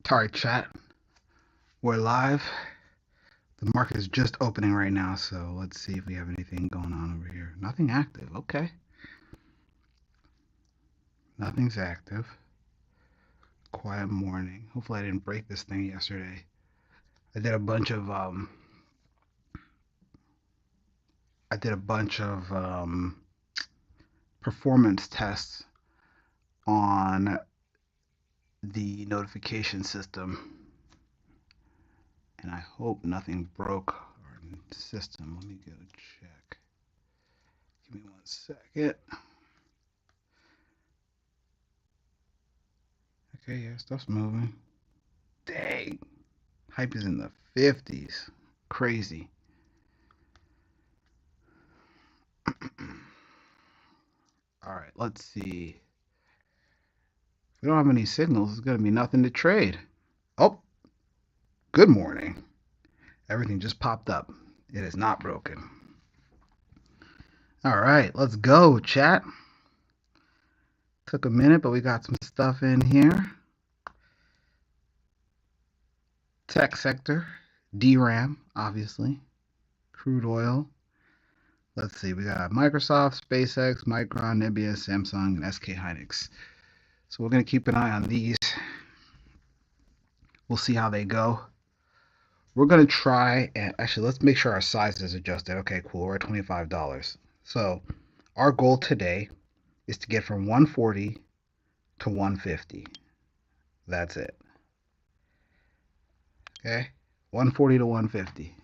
Sorry, chat. We're live. The market is just opening right now, so let's see if we have anything going on over here. Nothing active. Okay. Nothing's active. Quiet morning. Hopefully I didn't break this thing yesterday. I did a bunch of performance tests on the notification system, and I hope nothing broke our system. Let me go check. Give me 1 second. Okay, yeah, stuff's moving. Dang. Hype is in the 50s. Crazy. All right, let's see. If we don't have any signals, it's going to be nothing to trade. Oh, good morning. Everything just popped up. It is not broken. All right, let's go, chat. Took a minute, but we got some stuff in here. Tech sector, DRAM, obviously, crude oil. Let's see, we got Microsoft, SpaceX, Micron, Nebius, Samsung, and SK Hynix. So we're going to keep an eye on these. We'll see how they go. We're going to try, and actually, let's make sure our size is adjusted. Okay, cool. We're at $25. So our goal today is to get from 140 to 150. That's it. Okay, 140 to 150.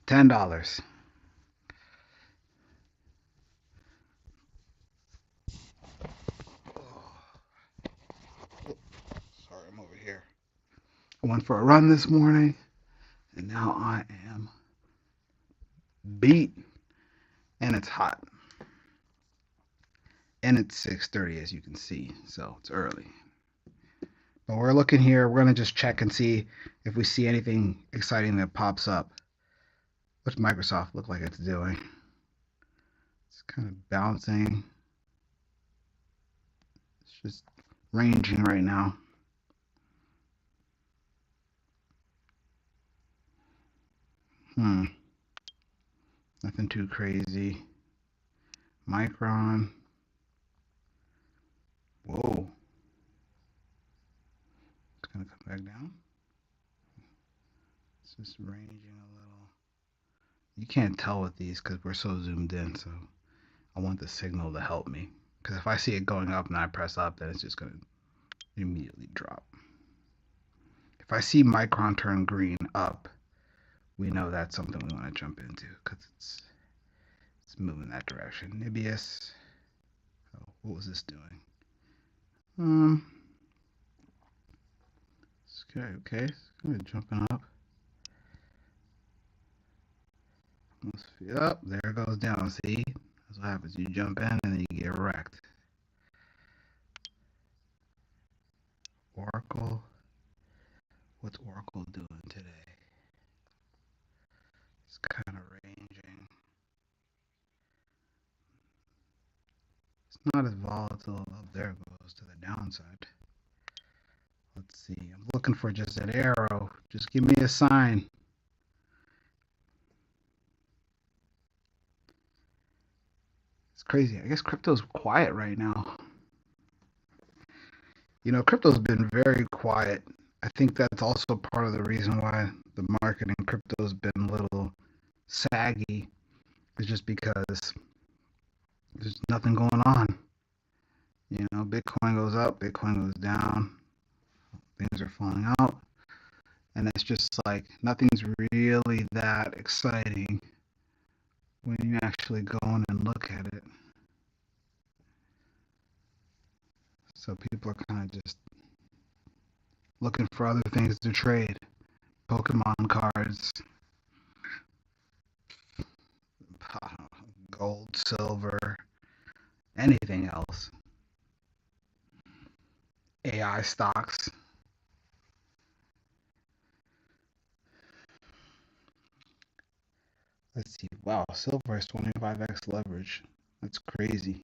$10. Sorry, I'm over here. I went for a run this morning, and now I am beat, and it's hot. And it's 6:30, as you can see, so it's early. But we're looking here. We're going to just check and see if we see anything exciting that pops up. What's Microsoft look like it's doing? It's kind of bouncing. It's just ranging right now. Nothing too crazy. Micron. Whoa. It's going to come back down. It's just ranging a little. You can't tell with these because we're so zoomed in, so I want the signal to help me. Because if I see it going up and I press up, then it's just going to immediately drop. If I see Micron turn green up, we know that's something we want to jump into because it's moving that direction. Nebius. Oh, what was this doing? Okay, it's kind of jumping up. Up, there it goes down. See, that's what happens. You jump in and then you get wrecked. Oracle. What's Oracle doing today? It's kind of ranging. It's not as volatile. Up there goes to the downside. Let's see. I'm looking for just an arrow. Just give me a sign. It's crazy. I guess crypto's quiet right now. You know, crypto's been very quiet. I think that's also part of the reason why the market in crypto's been a little saggy. It's just because there's nothing going on. You know, Bitcoin goes up, Bitcoin goes down, things are falling out, and it's just like nothing's really that exciting when you actually go in and look at it. So people are kind of just looking for other things to trade. Pokemon cards, gold, silver, anything else. AI stocks. Let's see. Wow, silver has 25x leverage. That's crazy.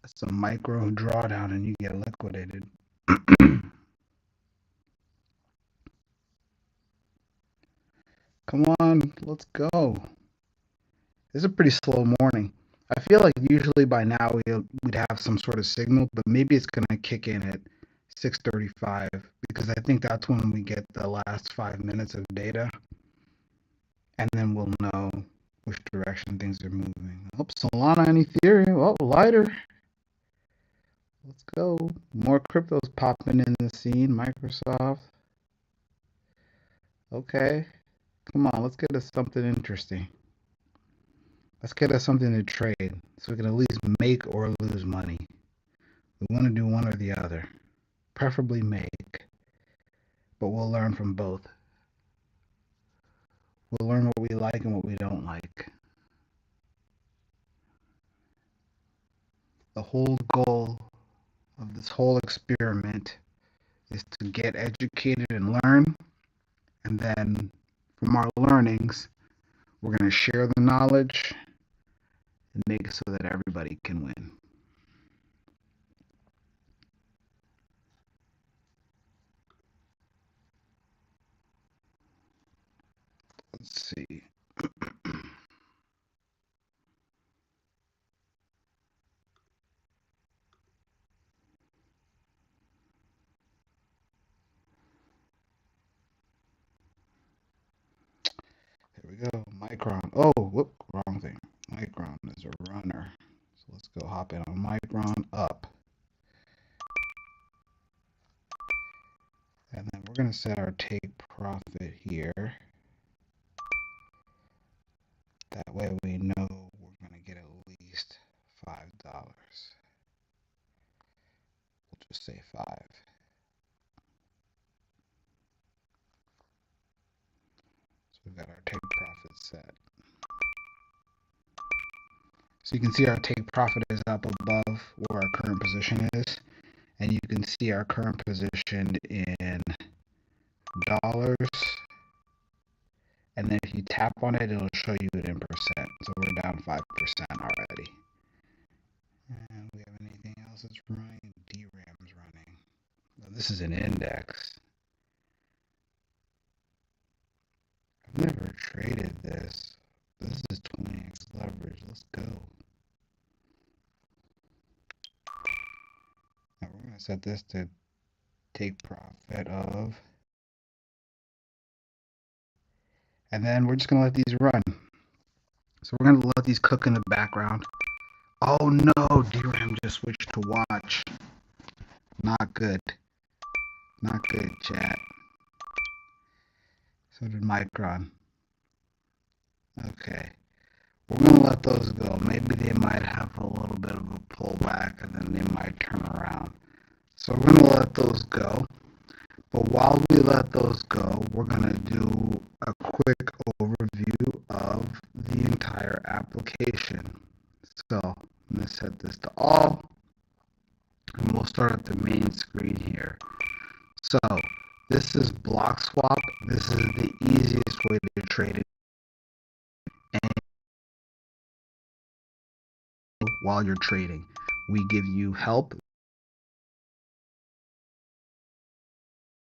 That's a micro drawdown and you get liquidated. Come on, let's go. It's a pretty slow morning. I feel like usually by now we'd have some sort of signal, but maybe it's gonna kick in at 6:35 because I think that's when we get the last 5 minutes of data, and then we'll know which direction things are moving. Oh, Solana and Ethereum. Oh, lighter. Let's go. More cryptos popping in the scene. Microsoft. Okay. Come on, let's get us something interesting. Let's get us something to trade so we can at least make or lose money. We want to do one or the other. Preferably make, but we'll learn from both. We'll learn what we like and what we don't like. The whole goal of this whole experiment is to get educated and learn, and then from our learnings, we're going to share the knowledge and make it so that everybody can win. Let's see. Here we go. Micron. Oh, whoop, wrong thing. Micron is a runner. So let's go hop in on Micron up. And then we're going to set our take profit here. That way we know we're going to get at least $5. We'll just say 5. So we've got our take profit set. So you can see our take profit is up above where our current position is. And you can see our current position in dollars. And then if you tap on it, it'll show you it in percent. So we're down 5% already. And we have anything else that's running? DRAM's running. Now, this is an index. I've never traded this. This is 20x leverage. Let's go. Now we're going to set this to take profit of. And then we're just going to let these run. So we're going to let these cook in the background. Oh no, DRAM just switched to watch. Not good. Not good, chat. So did Micron. Okay. We're going to let those go. Maybe they might have a little bit of a pullback and then they might turn around. So we're going to let those go. But while we let those go, we're going to do a quick overview of the entire application. So I'm going to set this to all. And we'll start at the main screen here. So this is BlockSwap. This is the easiest way to trade it. And while you're trading, we give you help.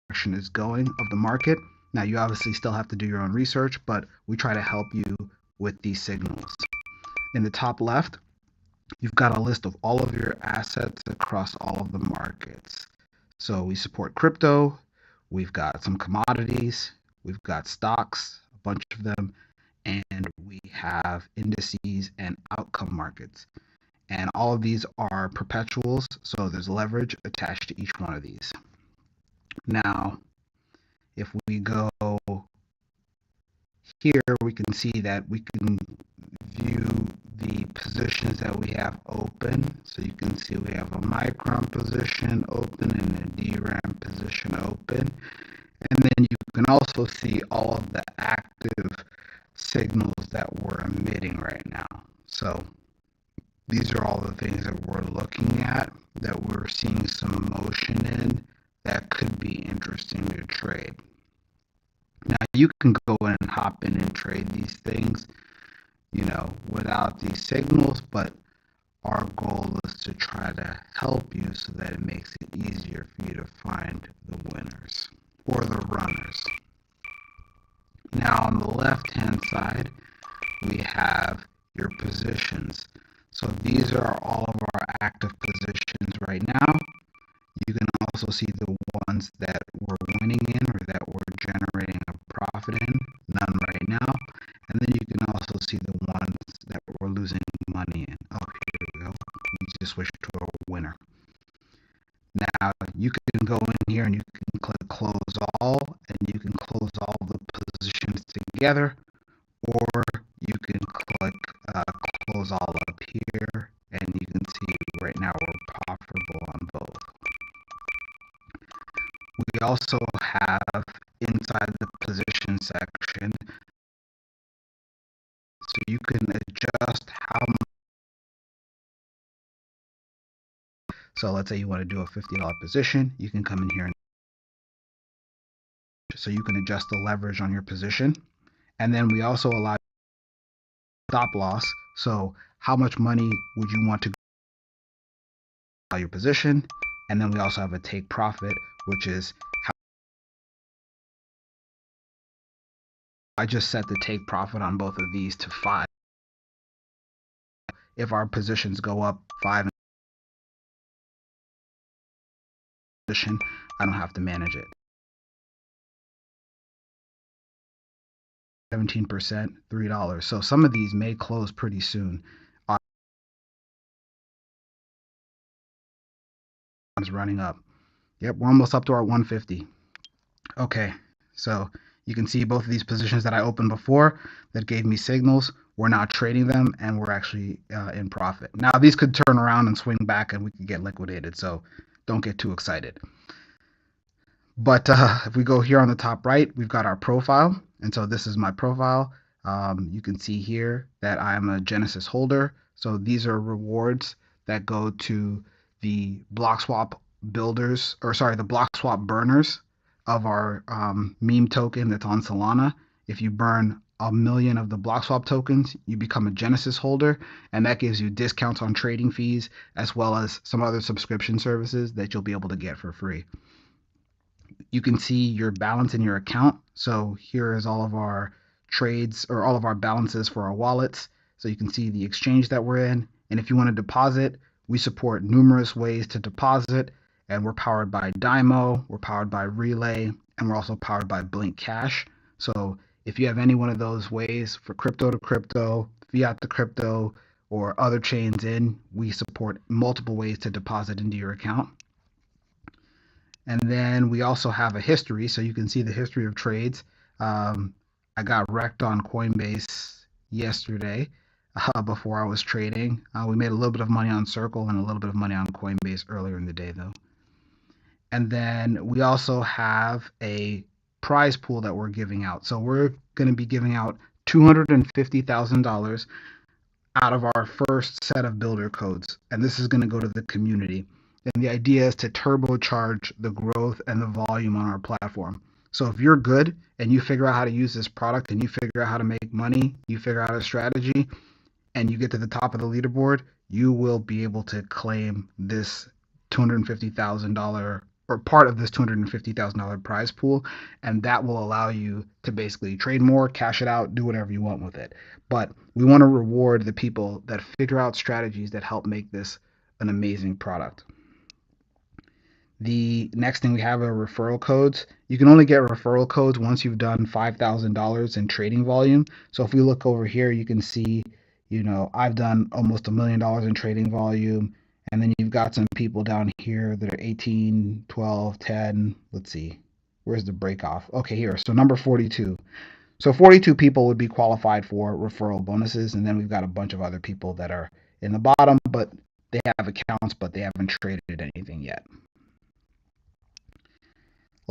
Direction is going of the market. Now you obviously still have to do your own research, but we try to help you with these signals. In the top left, you've got a list of all of your assets across all of the markets. So we support crypto, we've got some commodities, we've got stocks, a bunch of them, and we have indices and outcome markets. And all of these are perpetuals, so there's leverage attached to each one of these. Now, if we go here, we can see that we can view the positions that we have open. So you can see we have a Micron position open and a DRAM position open. And then you can also see all of the active signals that we're emitting right now. So these are all the things that we're looking at, that we're seeing some motion in, that could be interesting to trade. Now you can go in and hop in and trade these things, without these signals, but our goal is to try to help you so that it makes it easier for you to find the winners or the runners. Now on the left hand side, we have your positions. So these are all of our active positions right now. You can also see the ones that we're winning in or that we're generating a profit in, none right now. And then you can also see the ones that we're losing money in. Oh, here we go. We just switched to a winner. Now you can go in here and you can click close all, and you can close all the positions together, or you can click close all up here, and you can see right now we're profitable on both. We also have inside the position section, so you can adjust how much. So let's say you want to do a $50 position, you can come in here and so you can adjust the leverage on your position. And then we also allow stop loss. So how much money would you want to go your position? And then we also have a take profit, which is how I just set the take profit on both of these to 5. If our positions go up 5 position, I don't have to manage it. 17%, $3. So some of these may close pretty soon. Is running up. Yep, we're almost up to our 150. Okay, so you can see both of these positions that I opened before that gave me signals. We're now trading them and we're actually in profit. Now these could turn around and swing back and we could get liquidated, so don't get too excited. But if we go here on the top right, we've got our profile. And so this is my profile. You can see here that I'm a Genesis holder. So these are rewards that go to the BlockSwap builders, or sorry, the BlockSwap burners of our meme token that's on Solana. If you burn 1 million of the BlockSwap tokens, you become a Genesis holder, and that gives you discounts on trading fees as well as some other subscription services that you'll be able to get for free. You can see your balance in your account. So here is all of our trades or all of our balances for our wallets. So you can see the exchange that we're in. And if you want to deposit, we support numerous ways to deposit. And we're powered by Dymo, we're powered by Relay, and we're also powered by Blink Cash. So if you have any one of those ways for crypto to crypto, fiat to crypto, or other chains in, we support multiple ways to deposit into your account. And then we also have a history, so you can see the history of trades. I got wrecked on Coinbase yesterday before I was trading. We made a little bit of money on Circle and a little bit of money on Coinbase earlier in the day, though. And then we also have a prize pool that we're giving out. So we're going to be giving out $250,000 out of our first set of builder codes. And this is going to go to the community. And the idea is to turbocharge the growth and the volume on our platform. So if you're good and you figure out how to use this product and you figure out how to make money, you figure out a strategy, and you get to the top of the leaderboard, you will be able to claim this $250,000 or part of this $250,000 prize pool, and that will allow you to basically trade more, cash it out, do whatever you want with it. But we want to reward the people that figure out strategies that help make this an amazing product. The next thing we have are referral codes. You can only get referral codes once you've done $5,000 in trading volume. So if we look over here, you can see, I've done almost $1 million in trading volume. And then you've got some people down here that are 18, 12, 10. Let's see. Where's the break off? Okay, here. So number 42. So 42 people would be qualified for referral bonuses. And then we've got a bunch of other people that are in the bottom, but they have accounts, but they haven't traded anything yet.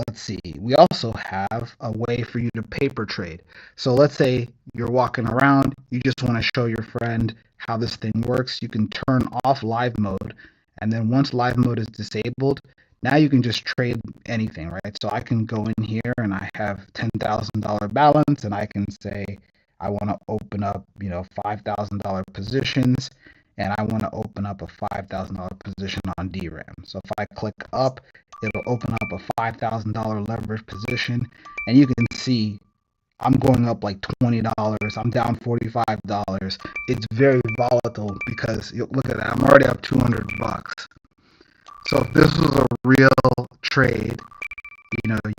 Let's see, we also have a way for you to paper trade. So let's say you're walking around, you just want to show your friend how this thing works. You can turn off live mode, and then once live mode is disabled, now you can just trade anything, right? So I can go in here and I have $10,000 balance, and I can say I want to open up, $5,000 positions, and I want to open up a $5,000 position on DRAM. So if I click up, It'll open up a $5,000 leverage position, and you can see I'm going up like $20. I'm down $45. It's very volatile because look at that. I'm already up 200 bucks. So if this was a real trade,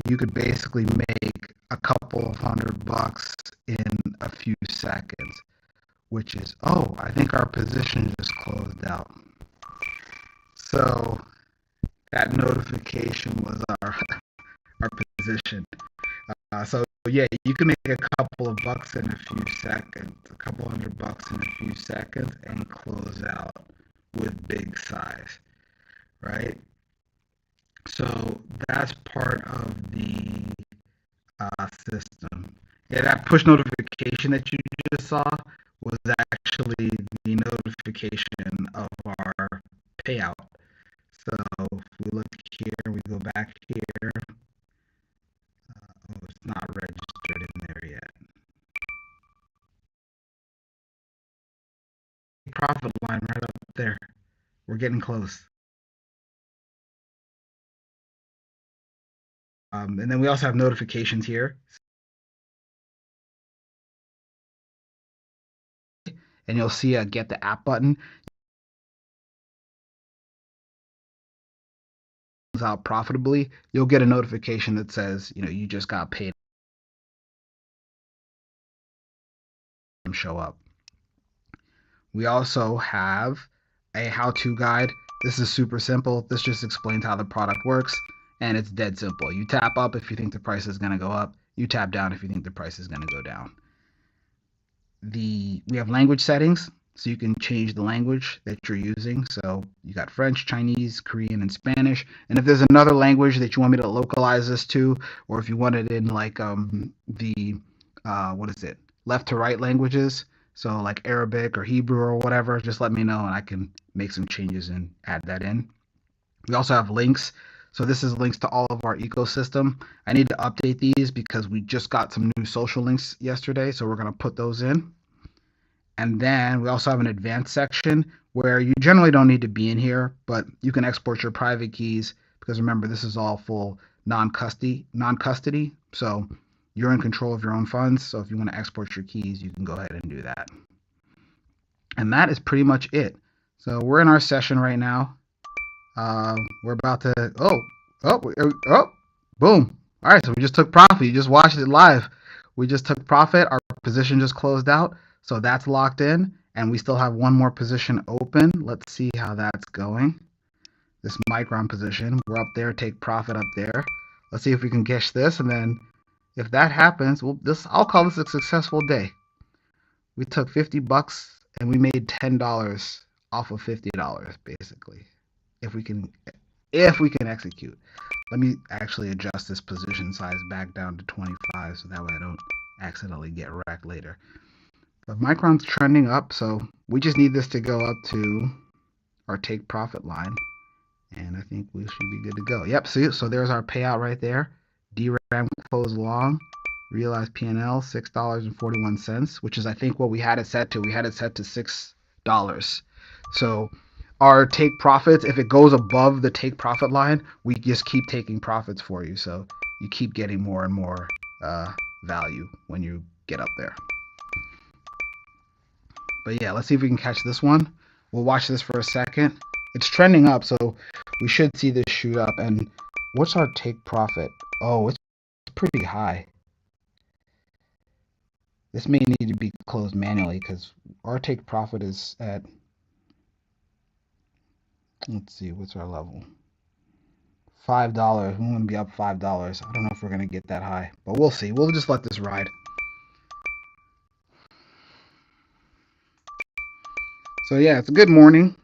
you could basically make a couple of $100 in a few seconds, which is, oh, I think our position just closed out. So that notification was our position. So yeah, you can make a couple of bucks in a few seconds, a couple $100 in a few seconds, and close out with big size, right? So that's part of the system. Yeah, that push notification that you just saw was actually the notification of our payout. So if we look here, we go back here. Oh, it's not registered in there yet. Profit line right up there. We're getting close. And then we also have notifications here. And you'll see a get the app button out profitably. You'll get a notification that says, you just got paid. Show up. We also have a how-to guide. This is super simple. This just explains how the product works, and it's dead simple. You tap up if you think the price is going to go up. You tap down if you think the price is going to go down. We have language settings, so you can change the language that you're using. So you got French, Chinese, Korean, and Spanish. And if there's another language that you want me to localize this to, or if you want it in like the what is it, left to right languages, so like Arabic or Hebrew or whatever, just let me know and I can make some changes and add that in. We also have links. So this is links to all of our ecosystem. I need to update these because we just got some new social links yesterday, so we're going to put those in. And then we also have an advanced section where you generally don't need to be in here, but you can export your private keys because remember, this is all full non-custody. So you're in control of your own funds. So if you want to export your keys, you can go ahead and do that. And that is pretty much it. So we're in our session right now. We're about to, boom. All right, so we just took profit. You just watched it live. We just took profit. Our position just closed out. So that's locked in. And we still have one more position open. Let's see how that's going. This Micron position. We're up there, take profit up there. Let's see if we can guess this. And then if that happens, I'll call this a successful day. We took $50 and we made $10 off of $50, basically. If we can execute. Let me actually adjust this position size back down to 25 so that way I don't accidentally get wrecked later. But Micron's trending up, so we just need this to go up to our take profit line. And I think we should be good to go. Yep, see, so there's our payout right there. DRAM closed long. Realized P&L, $6.41, which is I think what we had it set to. We had it set to $6. So our take profits, if it goes above the take profit line, we just keep taking profits for you. So you keep getting more and more value when you get up there. But yeah, let's see if we can catch this one. We'll watch this for a second. It's trending up, so we should see this shoot up. And what's our take profit? Oh, it's pretty high. This may need to be closed manually because our take profit is at, let's see, what's our level? $5. We want to be up $5. I don't know if we're going to get that high, but we'll see. We'll just let this ride. So yeah, it's a good morning.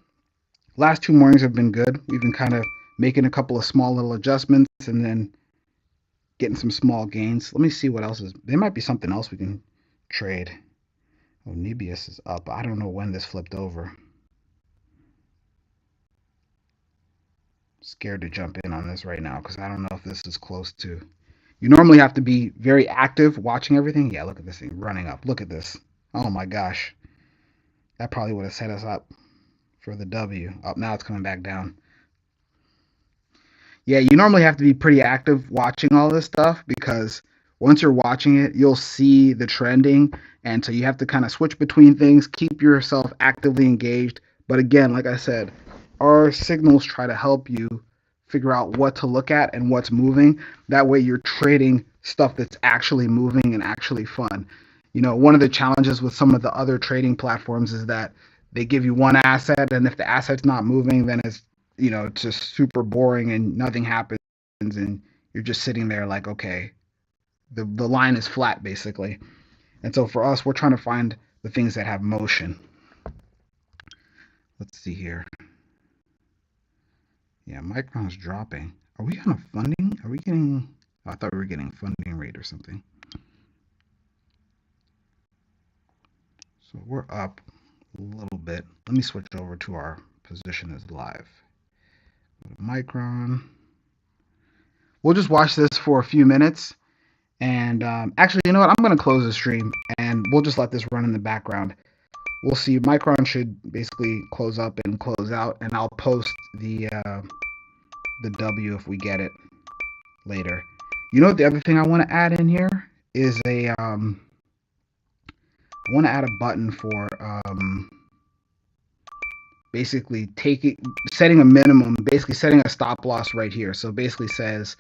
Last two mornings have been good. We've been kind of making a couple of small little adjustments and then getting some small gains. Let me see what else is. There might be something else we can trade. Oh, Nebius is up. I don't know when this flipped over. Scared to jump in on this right now because I don't know if this is close to. You normally have to be very active watching everything. Yeah, look at this thing running up. Look at this. Oh my gosh. That probably would have set us up for the W. Oh, now it's coming back down. Yeah, you normally have to be pretty active watching all this stuff because once you're watching it, you'll see the trending. And so you have to kind of switch between things, keep yourself actively engaged. But again, like I said, our signals try to help you figure out what to look at and what's moving. That way you're trading stuff that's actually moving and actually fun. One of the challenges with some of the other trading platforms is that they give you one asset, and if the asset's not moving, then it's just super boring and nothing happens, and you're just sitting there like, okay, the line is flat basically. And so for us, we're trying to find the things that have motion. Let's see here. Yeah, Micron's dropping. Are we on a funding? Are we getting? Oh, I thought we were getting funding rate or something. So we're up a little bit. Let me switch over to our position as live. Micron. We'll just watch this for a few minutes. And actually, you know what? I'm going to close the stream and we'll just let this run in the background. We'll see. Micron should basically close up and close out, and I'll post the W if we get it later. You know what? The other thing I want to add in here is I want to add a button for basically setting a minimum, basically setting a stop loss right here. So basically says,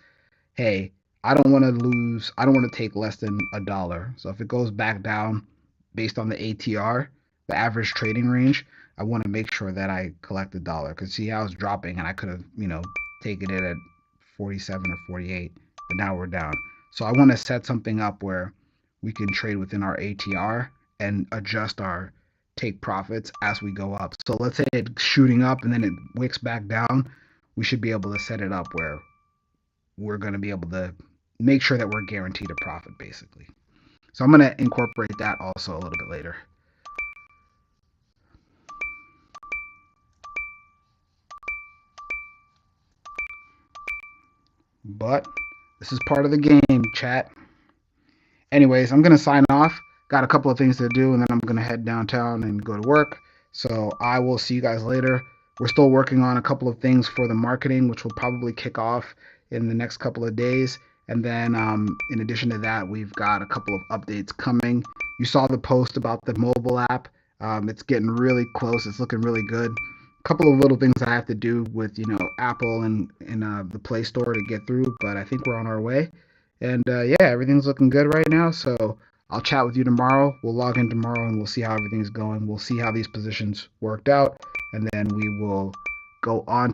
hey, I don't want to take less than $1. So if it goes back down based on the ATR, the average trading range, I want to make sure that I collect $1. Because see how it's dropping, and I could have, taken it at 47 or 48, but now we're down. So I want to set something up where we can trade within our ATR and adjust our take profits as we go up. So let's say it's shooting up and then it wicks back down. We should be able to set it up where we're going to be able to make sure that we're guaranteed a profit, basically. So I'm going to incorporate that also a little bit later. But this is part of the game, chat. Anyways, I'm going to sign off. Got a couple of things to do, and then I'm going to head downtown and go to work. So I will see you guys later. We're still working on a couple of things for the marketing, which will probably kick off in the next couple of days. And then in addition to that, we've got a couple of updates coming. You saw the post about the mobile app. It's getting really close. It's looking really good. A couple of little things I have to do with, Apple and the Play Store to get through, but I think we're on our way. And yeah, everything's looking good right now. So I'll chat with you tomorrow. We'll log in tomorrow and we'll see how everything's going. We'll see how these positions worked out. And then we will go on